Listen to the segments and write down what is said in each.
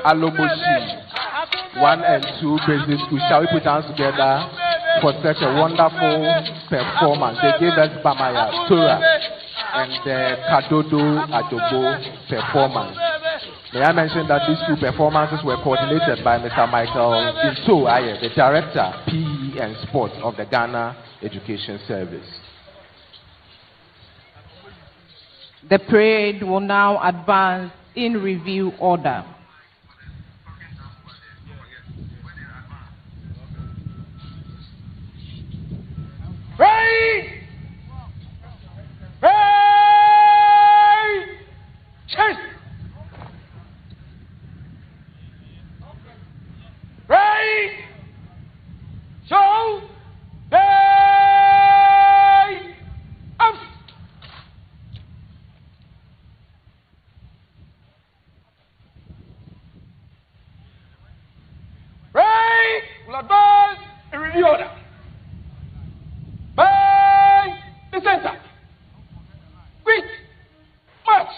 Alomoshi 1 and 2 basic school. Shall we put hands together for such a wonderful performance? They gave us Bamaya Tura and the Kadodo Adobo performance. May I mention that these two performances were coordinated by Mr. Michael Into Aye, the Director, PE and Sports of the Ghana Education Service. The parade will now advance in review order. Right! Right! Chase! Right! Show! Right! Up! Right! Will advance in review order. By the center. Quick! March!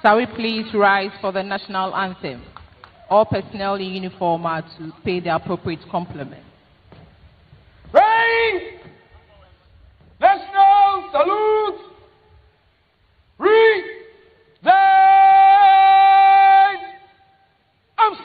Shall we please rise for the national anthem? All personnel in uniform are to pay the appropriate compliments. Rain! National salute! Resign! Arms!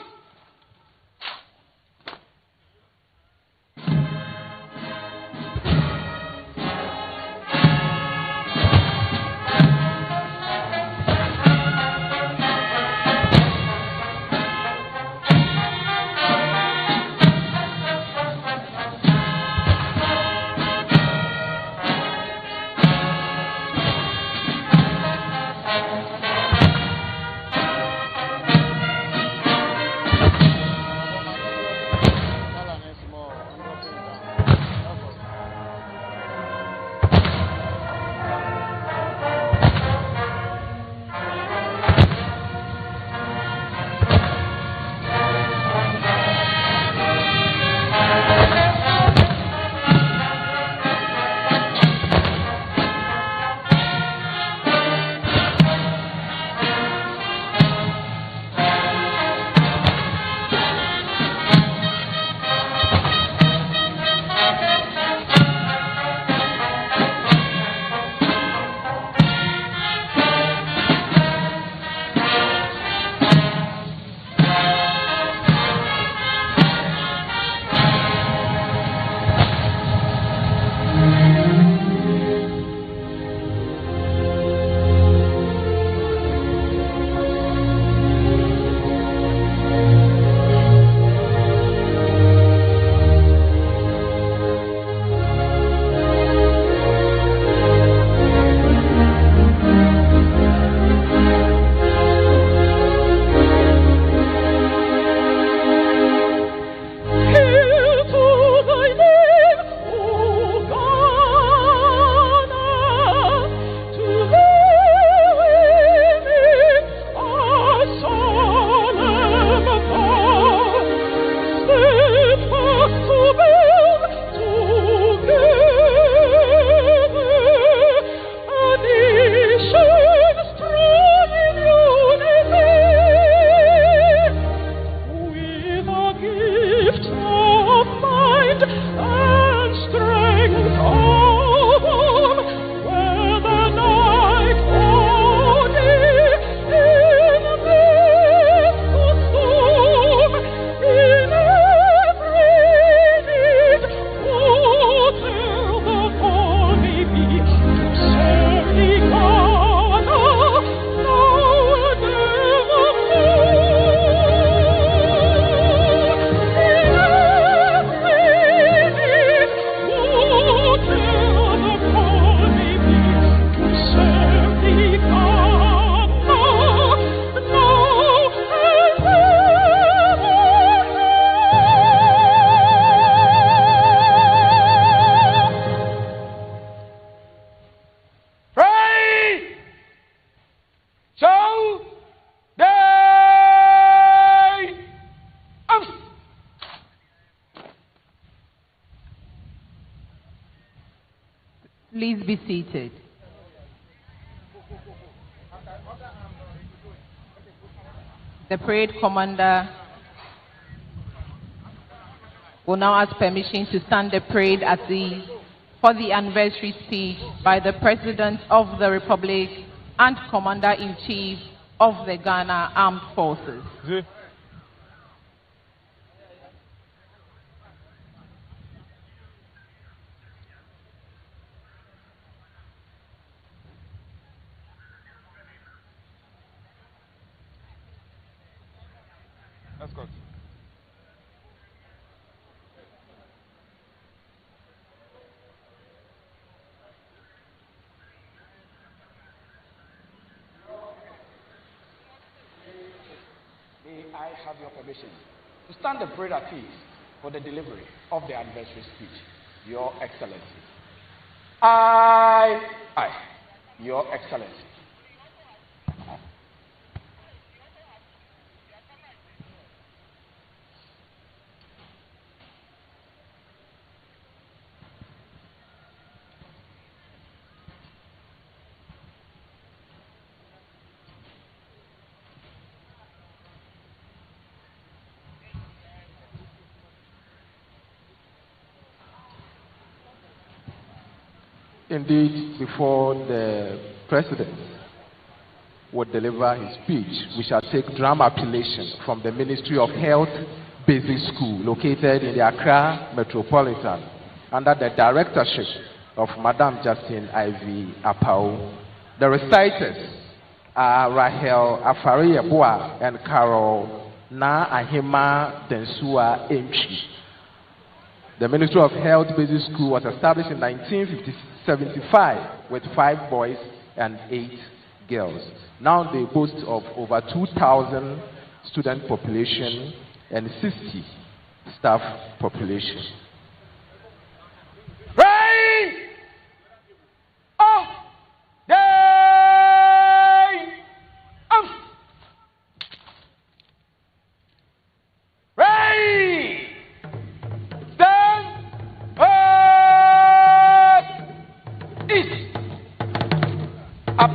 Please be seated. The parade commander will now ask permission to stand the parade for the anniversary speech by the President of the Republic and Commander-in-Chief of the Ghana Armed Forces. Escort. May I have your permission to stand the parade at ease for the delivery of the anniversary speech, Your Excellency. Your Excellency. Indeed, before the President would deliver his speech, we shall take drum appellation from the Ministry of Health Basic School, located in the Accra Metropolitan, under the directorship of Madam Justine Ivy Apau. The reciters are Rahel Afariye and Carol Na Ahima Densua Emchi. The Ministry of Health Basic School was established in 1975 with 5 boys and 8 girls. Now they boast of over 2,000 student population and 60 staff population. Rain of day. Rain. Up.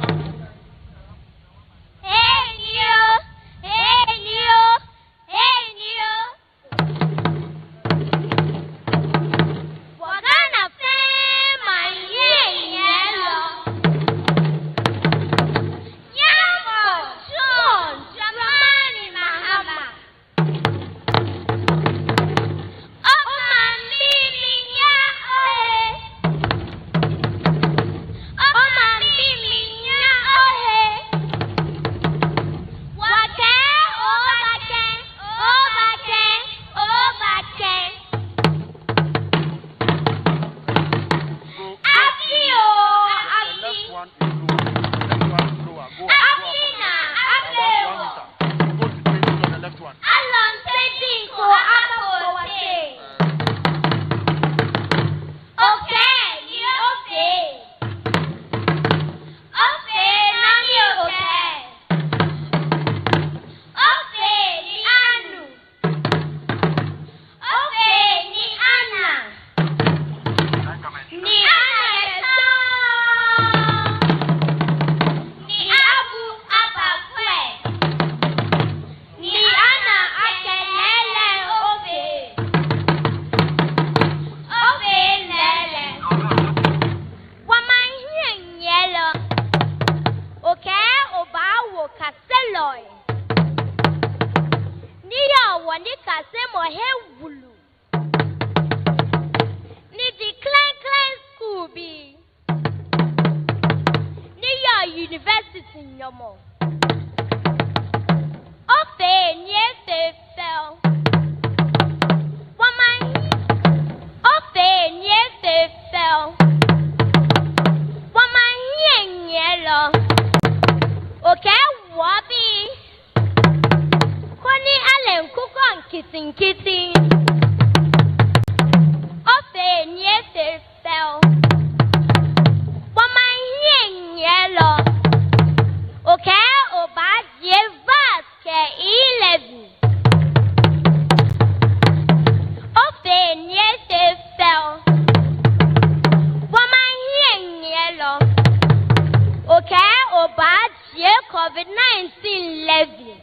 COVID-19 levy.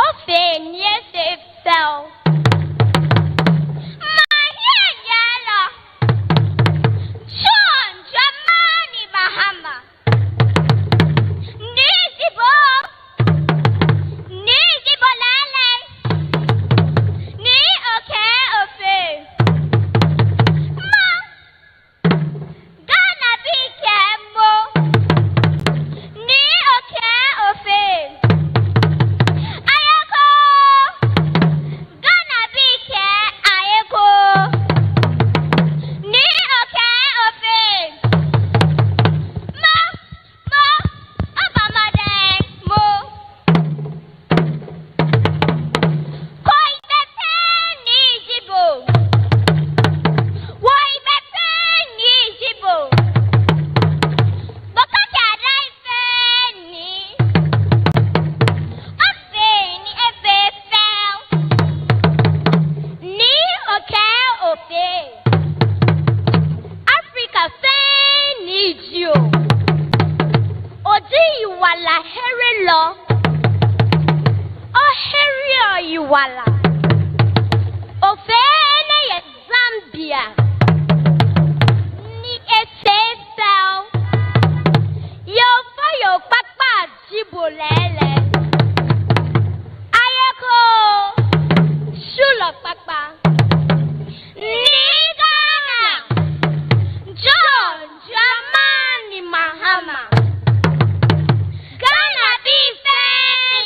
Ofe niese fell. John Dramani Mahama. Nizibo Lele. Ni oke ofe. Ma Ghana bi kemo. Ni oke ofe. Ayeko Ghana bi ke ayeko. Ni oke ofe. Mo abamade mo. Koi bepe ni jibo. Woi bepe ni jibo. Bokata raife ni. Ofe ni efe fel. Ni oke ofe. Africa fe ni jio. Odi iwala here lo. O here iwala. Ofe ne ye Zambia. Ni efe fel. Yo fo yo papa jibo lele. Ayeko shulo papa. Ni Ghana. John Dramani Mahama. Ghana bi fe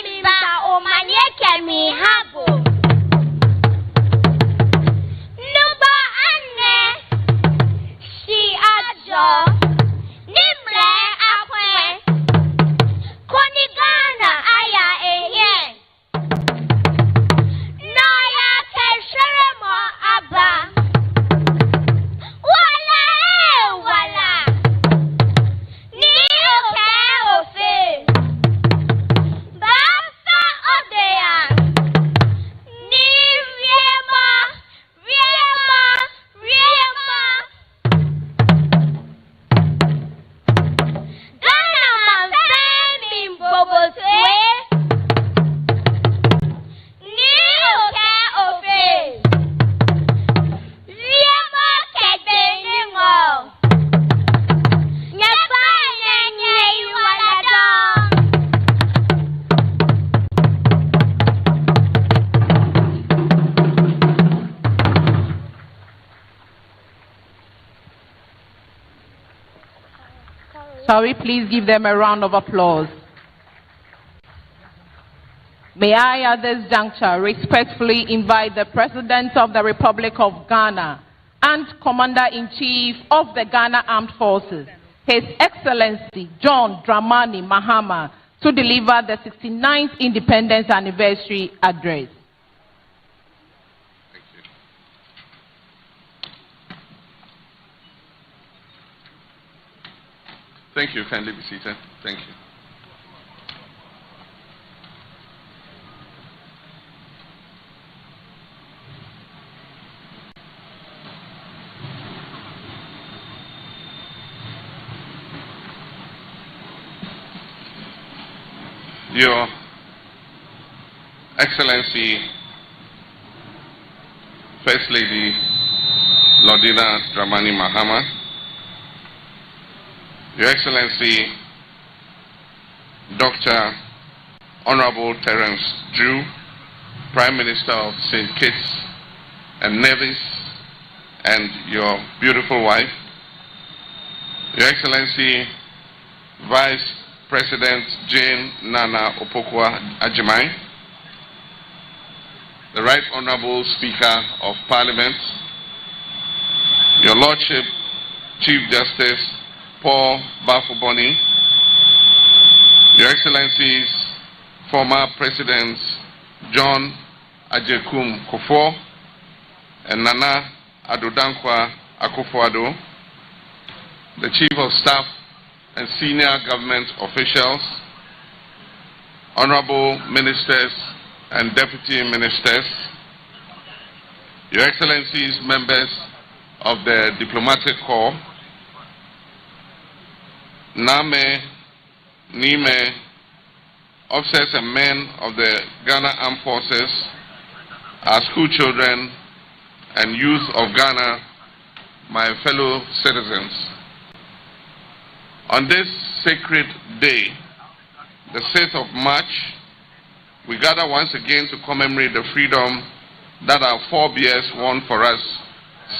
mi ba omanye kemi habo. Nuba ane si ajo. Nimre akwe. Koni Ghana aya ehe. No ya keshere mo aba. Wala wala. Ni oke ofe. Basta odea. Ni riema. Ghana mafemi mbobotwe. Ni oke ofe. Riema kete ningo. Nyefa nenye iwalado. Shall we please give them a round of applause? May I at this juncture respectfully invite the President of the Republic of Ghana and Commander-in-Chief of the Ghana Armed Forces, His Excellency John Dramani Mahama, to deliver the 69th Independence Anniversary Address. Thank you. Kindly be seated. Thank you. Your Excellency, First Lady Lordina Dramani Mahama, Your Excellency, Dr. Honorable Terence Drew, Prime Minister of St. Kitts and Nevis, and your beautiful wife, Your Excellency, Vice President Jane Nana Opokwa Ajimai, the Right Honorable Speaker of Parliament, Your Lordship, Chief Justice Paul Bafuboni, Your Excellencies, former Presidents John Ajekum Kufuor and Nana Adodankwa Akufo-Addo, the Chief of Staff and senior government officials, honorable ministers and deputy ministers, Your Excellencies, members of the diplomatic corps, Name, Nime, officers and men of the Ghana Armed Forces, our school children and youth of Ghana, my fellow citizens. On this sacred day, the 6th of March, we gather once again to commemorate the freedom that our forebears won for us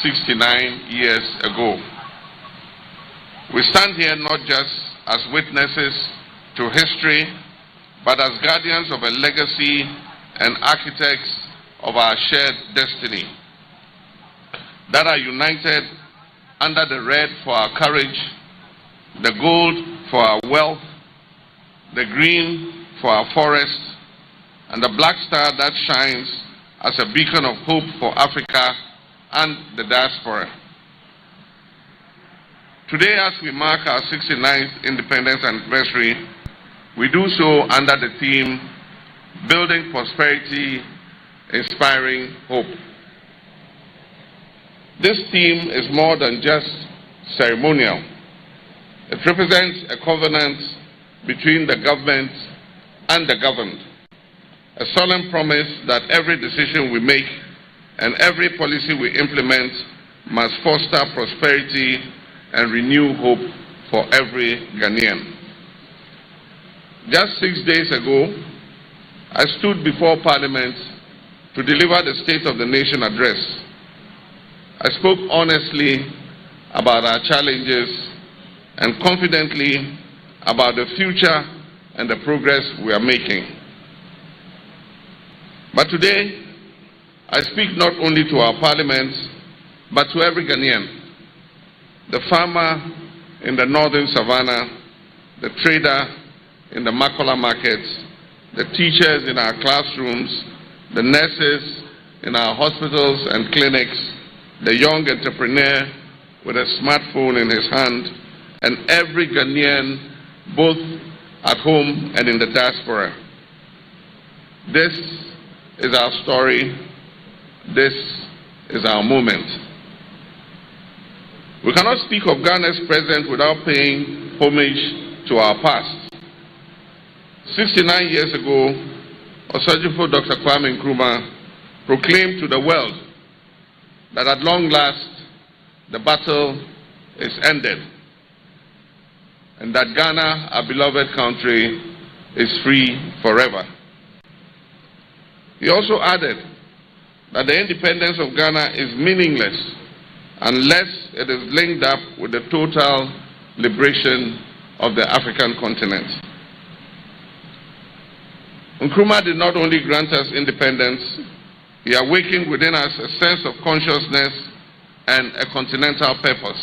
69 years ago. We stand here not just as witnesses to history, but as guardians of a legacy and architects of our shared destiny that are united under the red for our courage, the gold for our wealth, the green for our forests, and the black star that shines as a beacon of hope for Africa and the diaspora. Today, as we mark our 69th independence anniversary, we do so under the theme, Building Prosperity, Inspiring Hope. This theme is more than just ceremonial. It represents a covenant between the government and the governed, a solemn promise that every decision we make and every policy we implement must foster prosperity and renew hope for every Ghanaian. Just 6 days ago, I stood before Parliament to deliver the State of the Nation address. I spoke honestly about our challenges and confidently about the future and the progress we are making. But today, I speak not only to our Parliament, but to every Ghanaian. The farmer in the northern savannah, the trader in the Makola markets, the teachers in our classrooms, the nurses in our hospitals and clinics, the young entrepreneur with a smartphone in his hand, and every Ghanaian, both at home and in the diaspora. This is our story. This is our moment. We cannot speak of Ghana's present without paying homage to our past. 69 years ago, Osagyefo Dr. Kwame Nkrumah proclaimed to the world that at long last the battle is ended and that Ghana, our beloved country, is free forever. He also added that the independence of Ghana is meaningless unless it is linked up with the total liberation of the African continent. Nkrumah did not only grant us independence, he awakened within us a sense of consciousness and a continental purpose.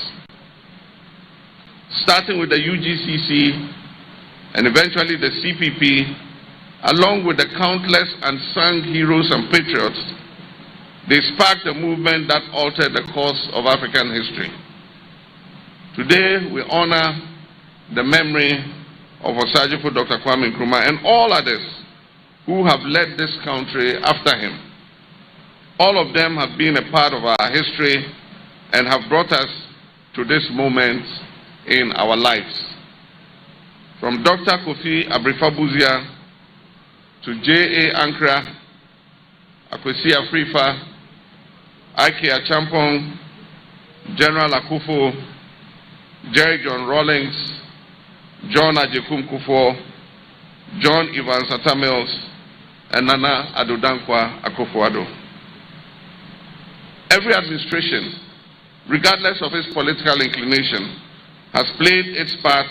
Starting with the UGCC and eventually the CPP, along with the countless unsung heroes and patriots, they sparked a movement that altered the course of African history. Today, we honor the memory of Osagyefo Dr. Kwame Nkrumah and all others who have led this country after him. All of them have been a part of our history and have brought us to this moment in our lives. From Dr. Kofi AFRIFA to J.A. Ankara, Akwesi AFRIFA, Ike Achampong, General Akufo, Jerry John Rawlings, John Ajekum Kufuor, John Evans Atta Mills, and Nana Addo Dankwa Akufo-Addo. Every administration, regardless of its political inclination, has played its part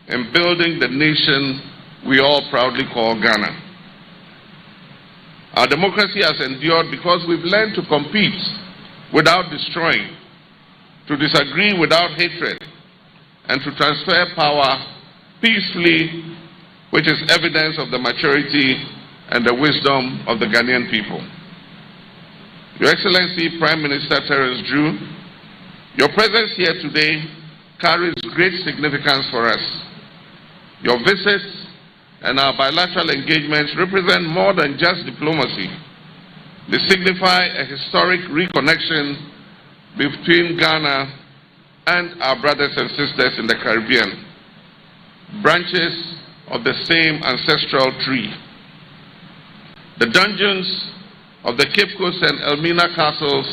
in building the nation we all proudly call Ghana. Our democracy has endured because we've learned to compete without destroying, to disagree without hatred, and to transfer power peacefully, which is evidence of the maturity and the wisdom of the Ghanaian people. Your Excellency Prime Minister Terence Drew, your presence here today carries great significance for us. Your visits and our bilateral engagements represent more than just diplomacy. They signify a historic reconnection between Ghana and our brothers and sisters in the Caribbean. branches of the same ancestral tree. The dungeons of the Cape Coast and Elmina castles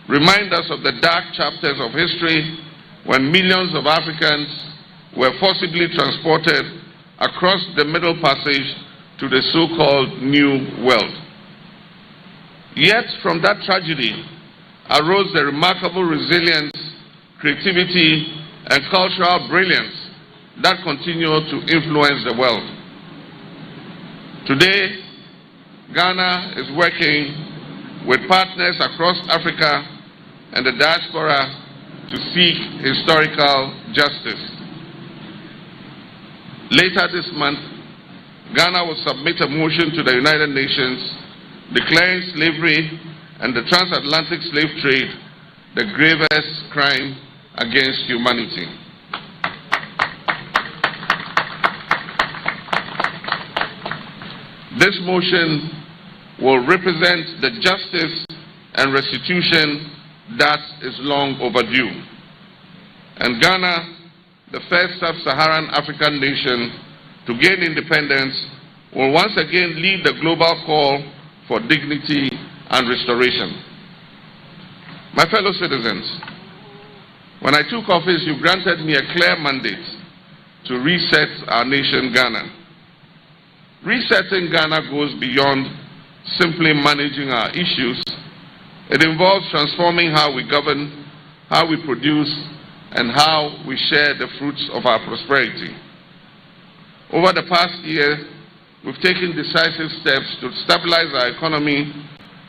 remind us of the dark chapters of history when millions of Africans were forcibly transported across the Middle Passage to the so-called New World. Yet from that tragedy arose the remarkable resilience, creativity, and cultural brilliance that continue to influence the world. Today, Ghana is working with partners across Africa and the diaspora to seek historical justice. Later this month, Ghana will submit a motion to the United Nations declaring slavery and the transatlantic slave trade the gravest crime against humanity. This motion will represent the justice and restitution that is long overdue. And Ghana, the first sub-Saharan African nation to gain independence, will once again lead the global call for dignity and restoration. My fellow citizens, when I took office, you granted me a clear mandate to reset our nation, Ghana. Resetting Ghana goes beyond simply managing our issues. It involves transforming how we govern, how we produce, and how we share the fruits of our prosperity. Over the past year, we've taken decisive steps to stabilize our economy,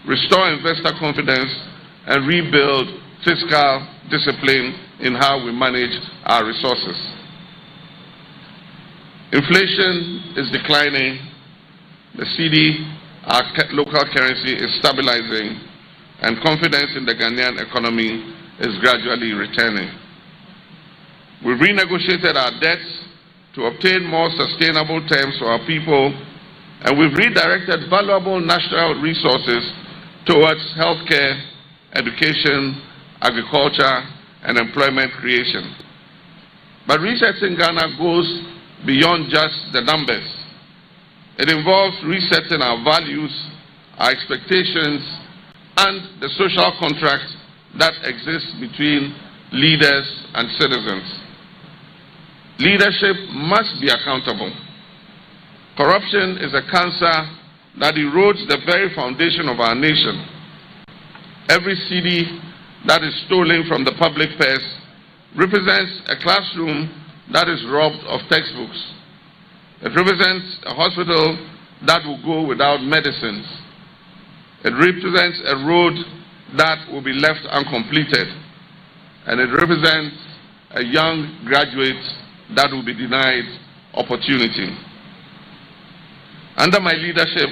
restore investor confidence, and rebuild fiscal discipline in how we manage our resources. Inflation is declining, the cedi, our local currency, is stabilizing, and confidence in the Ghanaian economy is gradually returning. We've renegotiated our debts to obtain more sustainable terms for our people, and we've redirected valuable national resources towards healthcare, education, agriculture, and employment creation. But resetting Ghana goes beyond just the numbers. It involves resetting our values, our expectations, and the social contract that exists between leaders and citizens. Leadership must be accountable. Corruption is a cancer that erodes the very foundation of our nation. Every cedi that is stolen from the public purse represents a classroom that is robbed of textbooks. It represents a hospital that will go without medicines. It represents a road that will be left uncompleted. And it represents a young graduate that will be denied opportunity. Under my leadership,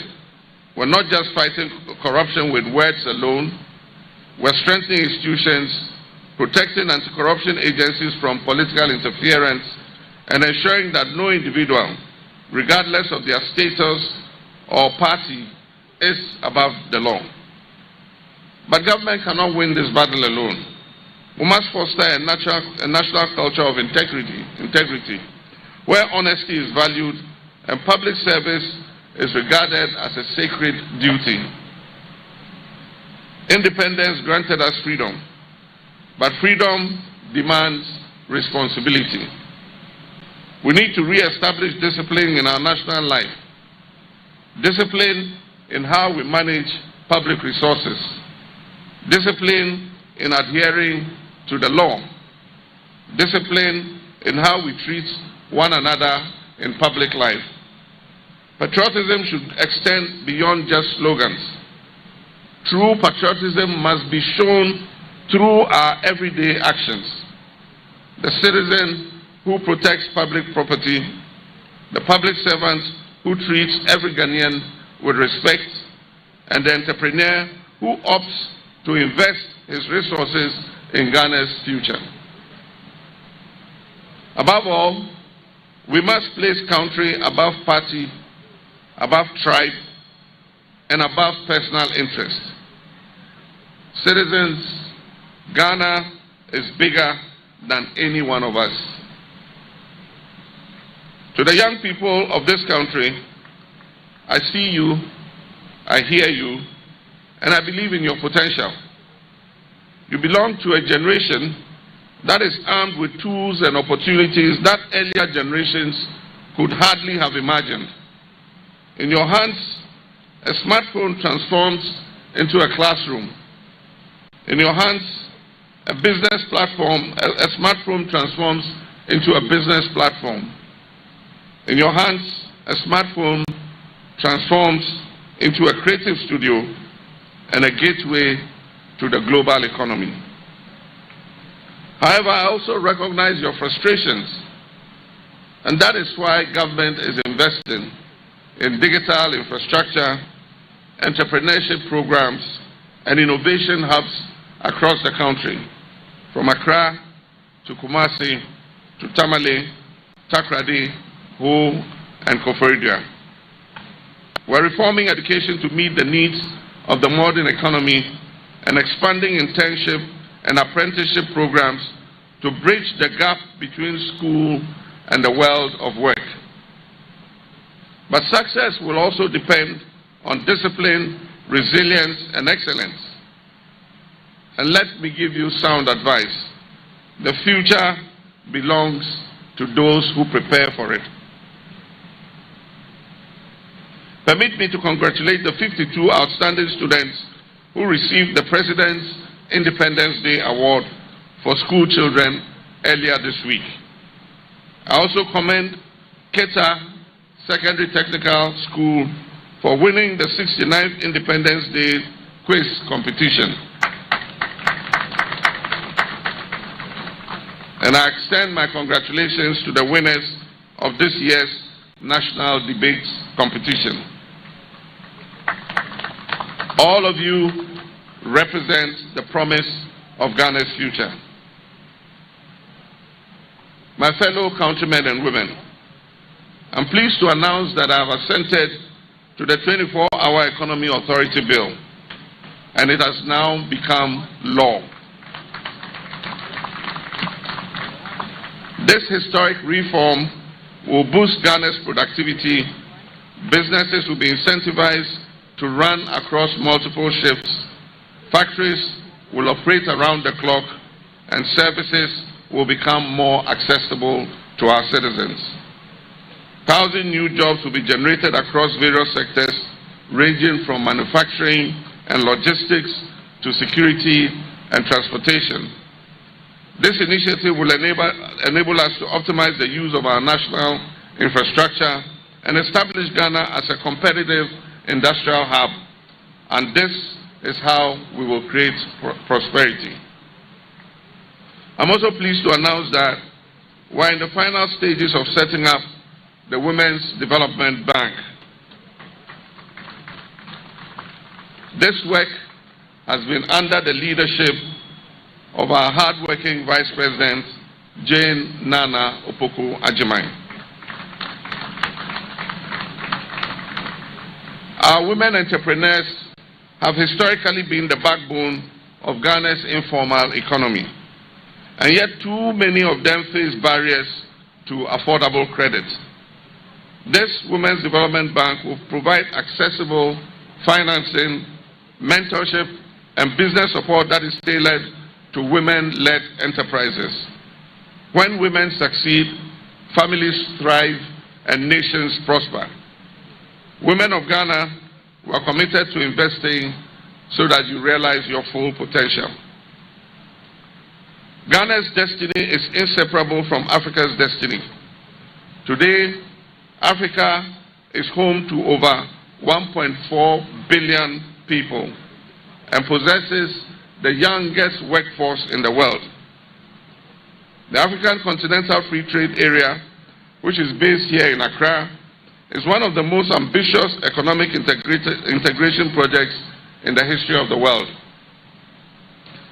we're not just fighting corruption with words alone. We're strengthening institutions, protecting anti-corruption agencies from political interference, and ensuring that no individual, regardless of their status or party, is above the law. But government cannot win this battle alone. We must foster a national culture of integrity, where honesty is valued and public service is regarded as a sacred duty. Independence granted us freedom, but freedom demands responsibility. We need to re-establish discipline in our national life, discipline in how we manage public resources, discipline in adhering to the law, discipline in how we treat one another in public life. Patriotism should extend beyond just slogans. True patriotism must be shown through our everyday actions. The citizen who protects public property, the public servant who treats every Ghanaian with respect, and the entrepreneur who opts to invest his resources in Ghana's future. Above all, we must place country above party, above tribe, and above personal interest. Citizens, Ghana is bigger than any one of us. To the young people of this country, I see you, I hear you, and I believe in your potential. You belong to a generation that is armed with tools and opportunities that earlier generations could hardly have imagined. In your hands, a smartphone transforms into a classroom. In your hands, a business platform, a smartphone transforms into a business platform. In your hands, a smartphone transforms into a creative studio and a gateway to the global economy. However, I also recognize your frustrations, and that is why government is investing in digital infrastructure, entrepreneurship programs, and innovation hubs across the country, from Accra to Kumasi to Tamale, Takrady, Ho, and Koforidua. We're reforming education to meet the needs of the modern economy and expanding internship and apprenticeship programs to bridge the gap between school and the world of work. But success will also depend on discipline, resilience, and excellence. And let me give you sound advice. The future belongs to those who prepare for it. Permit me to congratulate the 52 outstanding students who received the President's Independence Day Award for school children earlier this week. I also commend Keta Secondary Technical School for winning the 69th Independence Day quiz competition. And I extend my congratulations to the winners of this year's National Debates Competition. All of you represent the promise of Ghana's future. My fellow countrymen and women, I'm pleased to announce that I have assented to the 24-hour Economy Authority Bill, and it has now become law. This historic reform will boost Ghana's productivity. Businesses will be incentivized to run across multiple shifts. Factories will operate around the clock, and services will become more accessible to our citizens. 1,000 new jobs will be generated across various sectors, ranging from manufacturing and logistics to security and transportation. This initiative will enable us to optimize the use of our national infrastructure and establish Ghana as a competitive industrial hub. And this is how we will create prosperity. I'm also pleased to announce that we're in the final stages of setting up the Women's Development Bank. This work has been under the leadership of our hard-working Vice President, Jane Nana Opoku-Agyeman. Our women entrepreneurs have historically been the backbone of Ghana's informal economy, and yet too many of them face barriers to affordable credit. This Women's Development Bank will provide accessible financing, mentorship, and business support that is tailored to women-led enterprises. When women succeed, families thrive, and nations prosper. Women of Ghana, we are committed to investing so that you realize your full potential. Ghana's destiny is inseparable from Africa's destiny. Today, Africa is home to over 1.4 billion people and possesses the youngest workforce in the world. The African Continental Free Trade Area, which is based here in Accra, is one of the most ambitious economic integration projects in the history of the world.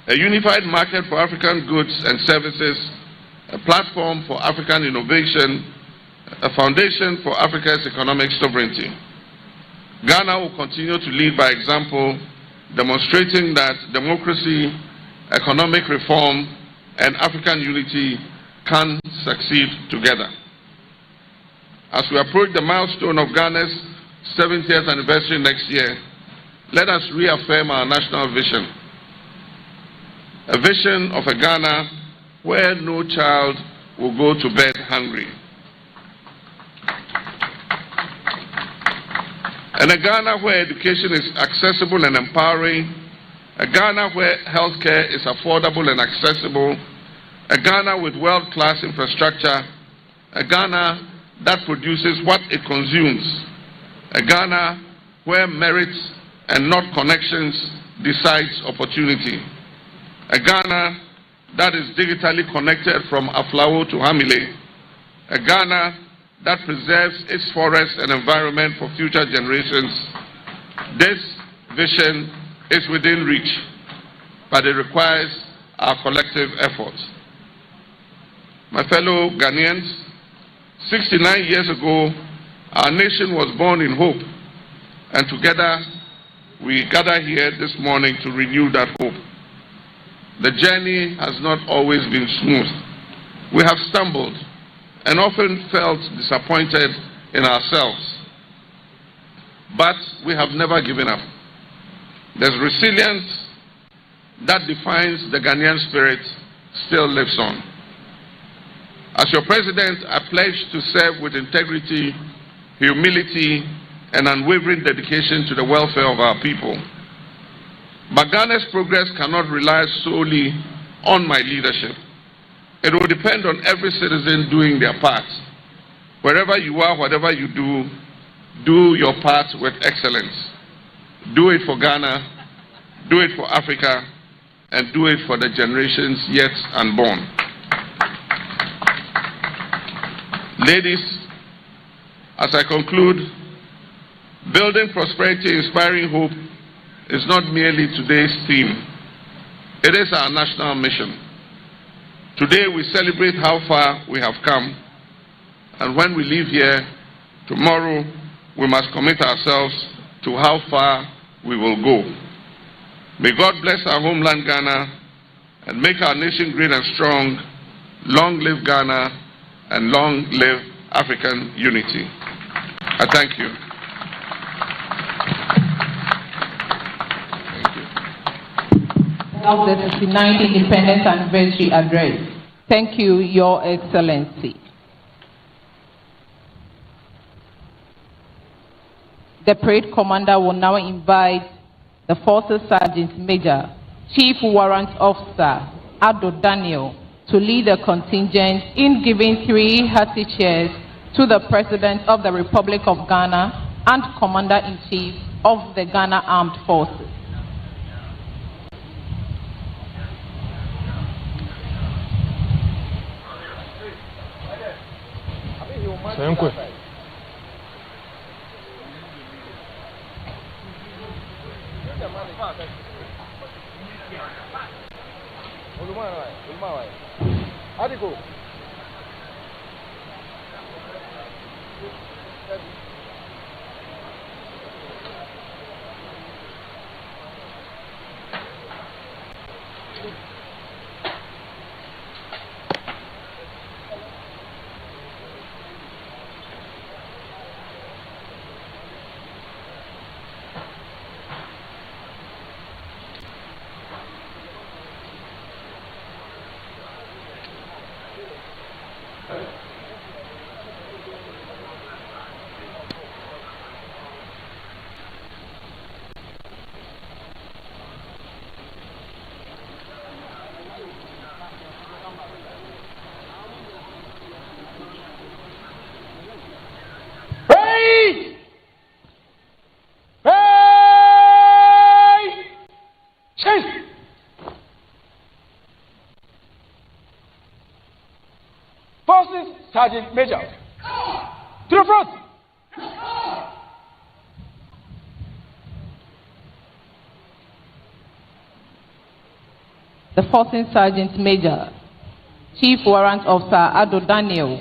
A unified market for African goods and services, a platform for African innovation, a foundation for Africa's economic sovereignty. Ghana will continue to lead by example, demonstrating that democracy, economic reform, and African unity can succeed together. As we approach the milestone of Ghana's 70th anniversary next year, let us reaffirm our national vision. A vision of a Ghana where no child will go to bed hungry. And a Ghana where education is accessible and empowering, a Ghana where healthcare is affordable and accessible, a Ghana with world-class infrastructure, a Ghana that produces what it consumes, a Ghana where merit and not connections decides opportunity, a Ghana that is digitally connected from Aflao to Hamile, a Ghana that preserves its forests and environment for future generations. This vision is within reach, but it requires our collective efforts. My fellow Ghanaians, 69 years ago, our nation was born in hope, and together we gather here this morning to renew that hope. The journey has not always been smooth. We have stumbled and often felt disappointed in ourselves, but we have never given up. There's resilience that defines the Ghanaian spirit still lives on. As your president, I pledge to serve with integrity, humility, and unwavering dedication to the welfare of our people. But Ghana's progress cannot rely solely on my leadership. It will depend on every citizen doing their part. Wherever you are, whatever you do, do your part with excellence. Do it for Ghana, do it for Africa, and do it for the generations yet unborn. Ladies, as I conclude, building prosperity, inspiring hope is not merely today's theme. It is our national mission. Today we celebrate how far we have come, and when we leave here, tomorrow we must commit ourselves to how far we will go. May God bless our homeland Ghana and make our nation great and strong. Long live Ghana and long live African unity. I thank you. Of the 69th Independence Anniversary Address. Thank you, Your Excellency. The parade commander will now invite the Forces Sergeant Major, Chief Warrant Officer Ado Daniel, to lead the contingent in giving 3 hearty cheers to the President of the Republic of Ghana and Commander-in-Chief of the Ghana Armed Forces. Thank you. Forces Sergeant Major, to the front. The Forces Sergeant Major, Chief Warrant Officer Ado Daniel,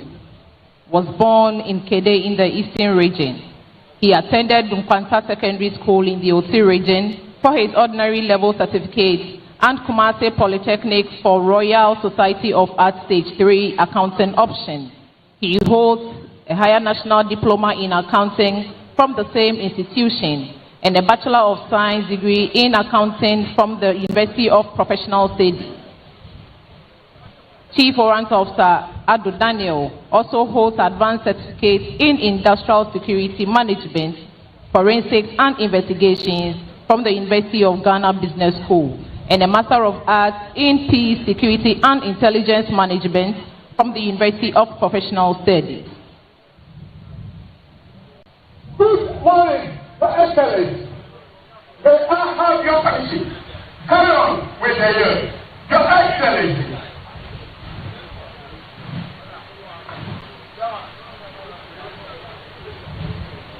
was born in Kede in the Eastern Region. He attended Dunkwanta Secondary School in the Oti region for his ordinary level certificate and Kumasi Polytechnic for Royal Society of Arts Stage 3 accounting option. He holds a higher national diploma in accounting from the same institution, and a Bachelor of Science degree in accounting from the University of Professional Studies. Chief Warrant Officer Ado Daniel also holds advanced certificate in industrial security management, forensics and investigations from the University of Ghana Business School, and a Master of Arts in Peace, Security and Intelligence Management from the University of Professional Studies. Good morning, Your Excellency. May I have your permission? Carry on with the year. Your Excellency.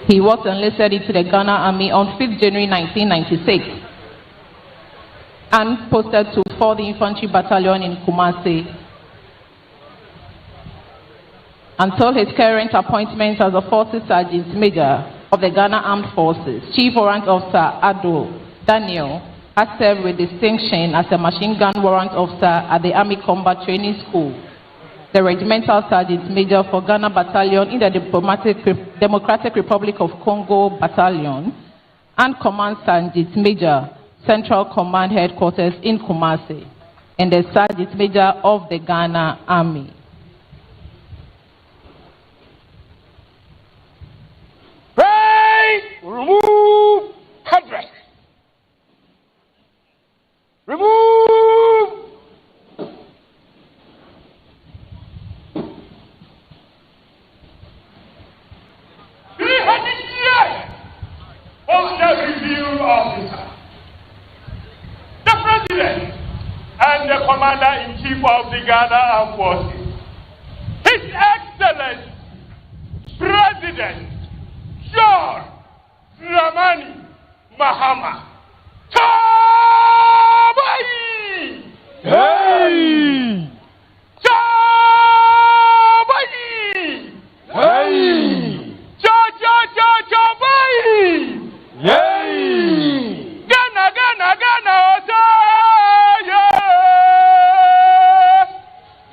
He was enlisted into the Ghana Army on 5th January 1996 and posted to 4th Infantry Battalion in Kumasi until his current appointment as a Forces Sergeant Major of the Ghana Armed Forces. Chief Warrant Officer Ado Daniel has served with distinction as a Machine Gun Warrant Officer at the Army Combat Training School, the Regimental Sergeant Major for Ghana Battalion in the Democratic Republic of Congo Battalion, and Command Sergeant Major, Central Command Headquarters in Kumasi, and the Sergeant Major of the Ghana Army. Right! Remove headdress. Remove. On the review officer, the President and the Commander-in-Chief of the Ghana Armed Forces, His Excellency President John Dramani Mahama. Tabai! Hey! Tabai! Hey! Yay! Ghana, Ghana, Ghana, Ota! Yeah!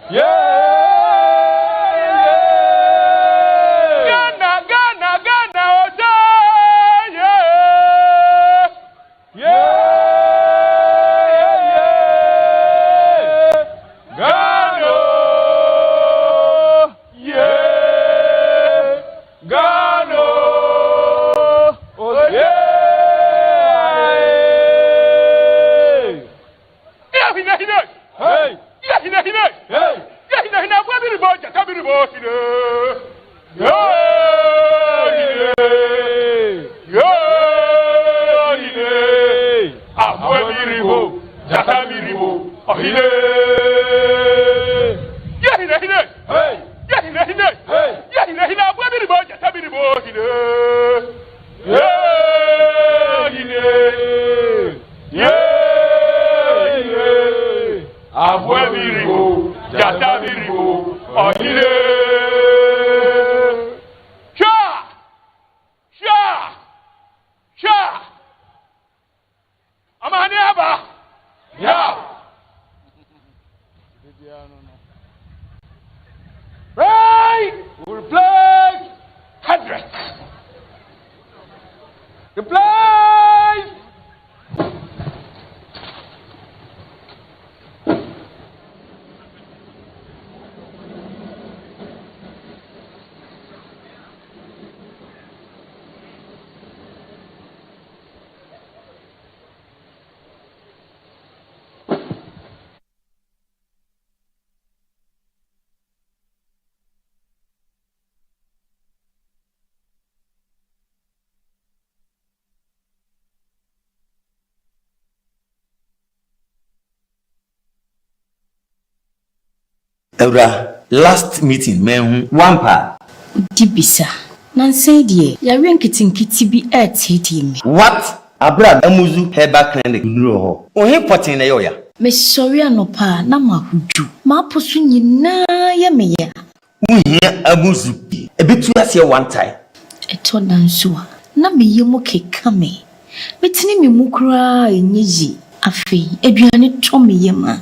Yeah! Ghana, Ghana, Ghana, Ota! Yeah! Yeah! Ghana! Yeah! Ghana! Oh, yeah! Right! We'll play hundreds. The place! Evra, last meeting, man, one pa. Dibisa. Nancy dear, ya kiti bi me. What? Abra amuzu heba clinic nro. Ohe potin na yoya. Me sorry anopa na mahudu. Ma posu nyina ya me ya. Uhia amuzu bi. Ebitu ase one time. Eto nansuwa. Na me yemo keka me. Betini me mukura enyeji. Afei, eduane to me yema.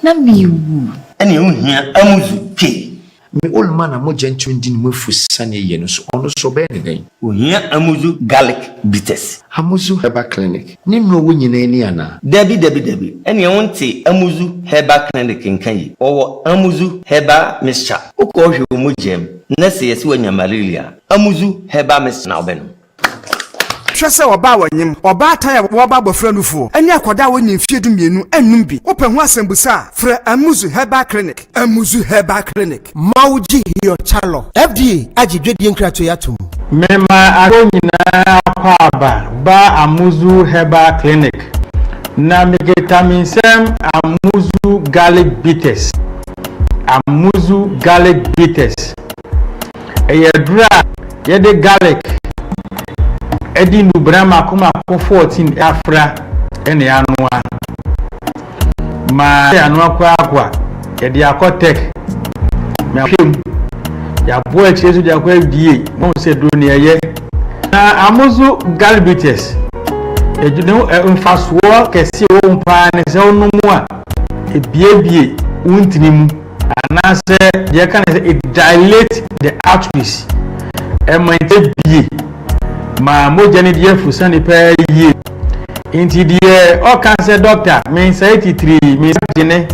Na me wu. Ene uhia amuzu pe. me old man a mo gentle ndi mu fu sane ye no so ono so be ne den ohia amuzu garlic bitters amuzu herbal clinic ni no wo nyina ni ana debi ene wonte amuzu herbal clinic nkan yi owo amuzu herbal mixture uko hwe mu gem na se yesi wanya malaria amuzu herbal mixture na obeno Tressa oba wanyem oba atan ya woba bofra nufu eni akoda woni mfie du mienu enum bi ope ho asembusa fra amuzu herbal clinic mauji hiyo chalo FDA ajidwedie nkrato yatum mema agonyina kwaba ba amuzu herbal clinic na megetamin amuzu garlic bitters eyedra yede garlic edi nubrama kuma ko 14 afra ene anua ma anua kwa yede akotek me ahwem ya bo echezu ja kwa die mo se do ne eye na amuzu garlic bitters ejunu mfasuo kesi o mpa ne se onumu a ebiebie untinimu anase je kan it dilate the arteries emante bie ma moja ni die fusani pe ye inti die o cancer doctor me say 83 me jene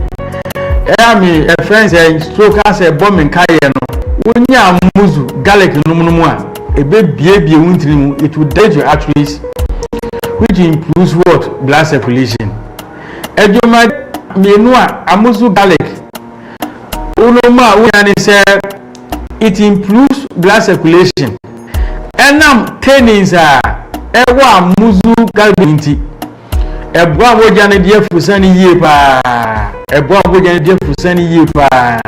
me a friend say stroke cancer bomb nkaye no wonya amuzu garlic numunumu a ebe bie untinimu it will dilate your arteries which improves what blood circulation ejuma menu a amuzu garlic uloma we say it improves blood circulation enam tenins a ewa amuzu garlic nti ebo aboja ne die fusani yie pa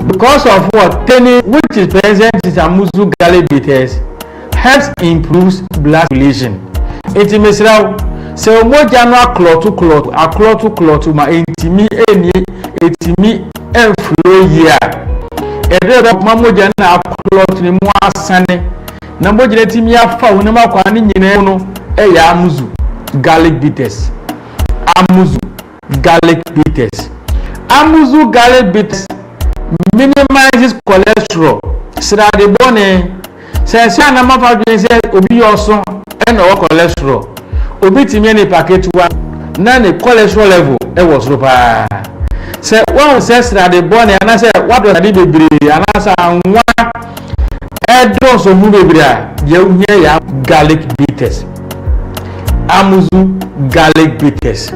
because of what tenin which is present in amuzu garlic bitters helps improves blood circulation enti mesraw se omoja no aklotu ma entimi enflow here edere mamoja na aklotu ni mu asane na moja timi afa woni makwa ni nyina no ya amuzu garlic bitters minimizes cholesterol srade bone se na mafa dwen se obi yoso na o cholesterol obi timi ni packet one na ni cholesterol level e was ropa se won se srade bone ana se wado na di bebre ana sa anwa edo so mu bebre a ye uhie ya garlic bitters amuzu garlic bitters.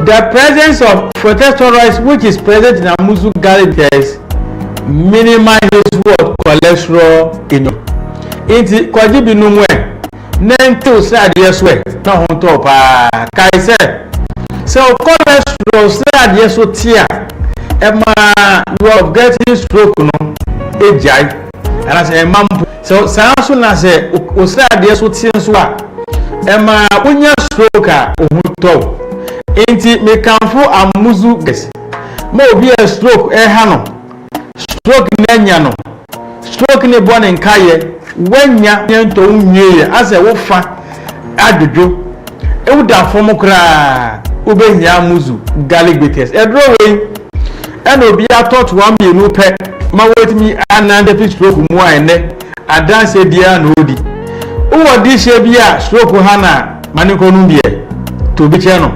The presence of phytosteroids which is present in amuzu garlic bitters minimizes what cholesterol in you. Inti kwaji binumwe nente usadi yeswe na honto pa kaise so cholesterol usadi yeso tia ema you are getting stroke no ejai ana se mampu so sanso na se usadi yeso tia so a ema unya stroke a ohunto inti me kanfo amuzu ges ma obi a stroke hano stroke nanya no stroke ne bone nkaye wanya nyento unwie ase wo fa adojo ewuda fom kra obehia amuzu garlic bitters edro we ena obi atot wa mienu pe ma wetimi anande stroke mu ane adanse dia na odi uwo di she bia stroke hana maniko numbie to bi che no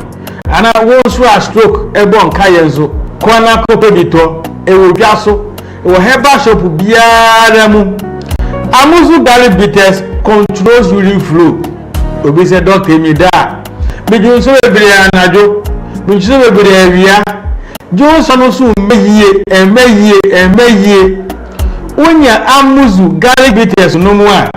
ana wo so a stroke ebon kayenzo kwana kope bito ewo dwaso ewo herbal shop biara mu amuzu garlic bitters controls urine flow obi se doctor mi da bi ju so bebre anajo bi ju so bebre awia ju so no so emeyie onya amuzu garlic bitters no mu a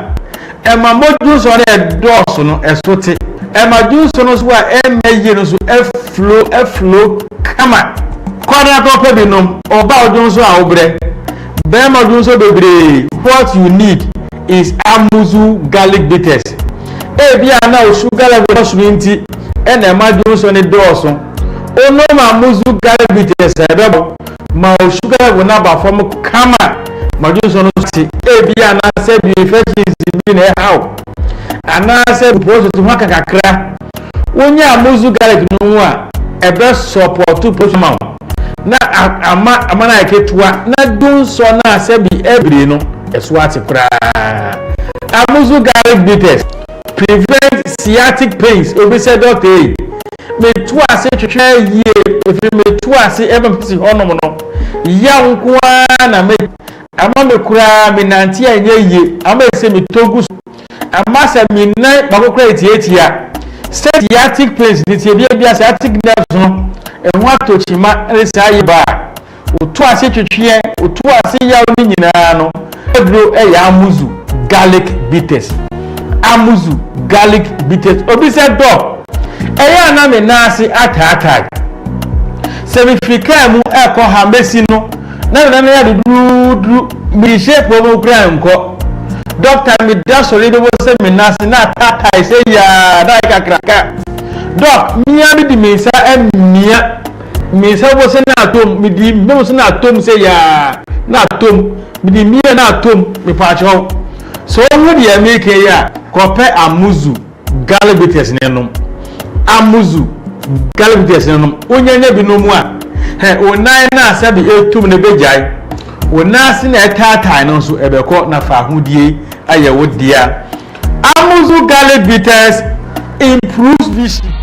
ema moju so re dose no esote ema ju so no so a emeyie no so flow kama kwada to pe bi no oba oju so a obre be ma ju so bebre what you need is amuzu garlic bitters bia na o sugar level so nti ena ema ju so ne dose ono ma amuzu garlic bitters ebebo ma o sugar level na ba form kama ma ju so no ti bia na se bi infections bi na how ana se process to haka kakra wonya amuzu garlic no a ebe support to push ma na amana eketua na don so na asabi ebire no eso ate kra amuzu garlic bitters prevent sciatic pains obi say doctor me tu ase twetwe yie efi me tu ase ebemti honom no ya nko na me ama me kura me nanti anye yie ama ese me togu ama se me nan bakokra etietia sciatic pains ni tie bia sciatic nerves no ehun atochima resa yiba otu ase twetwe otu ase yaw ni nyina no edro ya amuzu garlic bitters amuzu garlic bitters obi say do eya na me nasi atata se mi fika mu eko ha mesi no na ya dudru mi shape mo kra nko doctor mi da so le do se mi nasi na atata se ya da kakraka doc mi ya bi di mi sa emia mi sa bo se na atom mi di bo se na atom se ya na atom mi di mi na atom mi pa cho so wo di make ya ko pe amuzu garlic bitters ne no amuzu garlic bitters ne no onyanya bi no mu a onan na asabi etum ne bejai onasi na etata no so ebeko na fa hodie ayewo dia amuzu garlic bitters improves vision.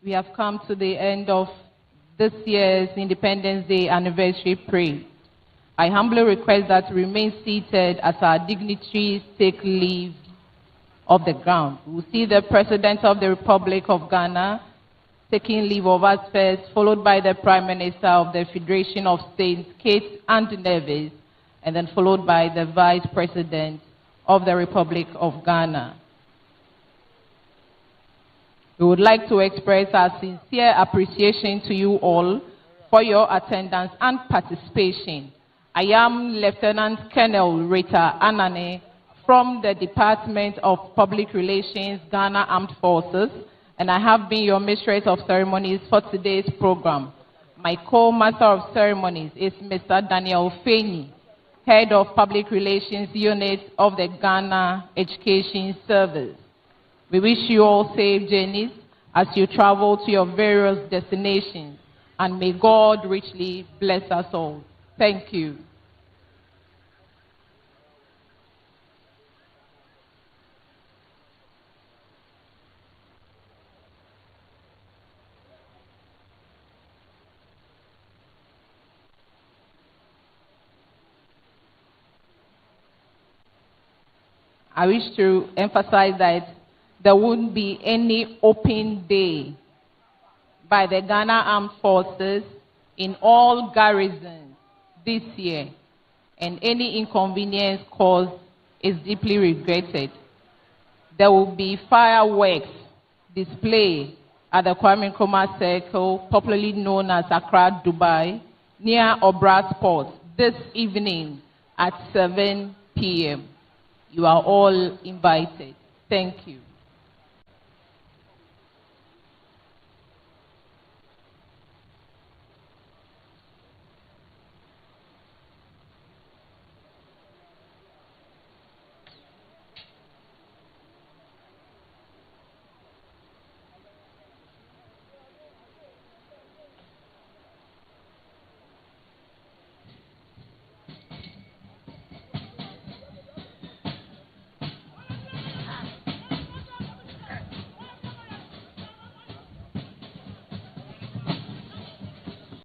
We have come to the end of this year's Independence Day anniversary parade. I humbly request that we remain seated as our dignitaries take leave of the ground. We will see the President of the Republic of Ghana taking leave of us first, followed by the Prime Minister of the Federation of States, Kate and Nevis, and then followed by the Vice President of the Republic of Ghana. We would like to express our sincere appreciation to you all for your attendance and participation. I am Lieutenant Colonel Rita Anane from the Department of Public Relations, Ghana Armed Forces, and I have been your Mistress of Ceremonies for today's program. My co-Master of Ceremonies is Mr. Daniel Feni, Head of Public Relations Unit of the Ghana Education Service. We wish you all safe journeys as you travel to your various destinations, and may God richly bless us all. Thank you. I wish to emphasize that there won't be any open day by the Ghana Armed Forces in all garrisons this year, and any inconvenience caused is deeply regretted. There will be fireworks display at the Kwame Nkrumah Circle, popularly known as Accra, Dubai, near Obra Sports this evening at 7 p.m. You are all invited. Thank you.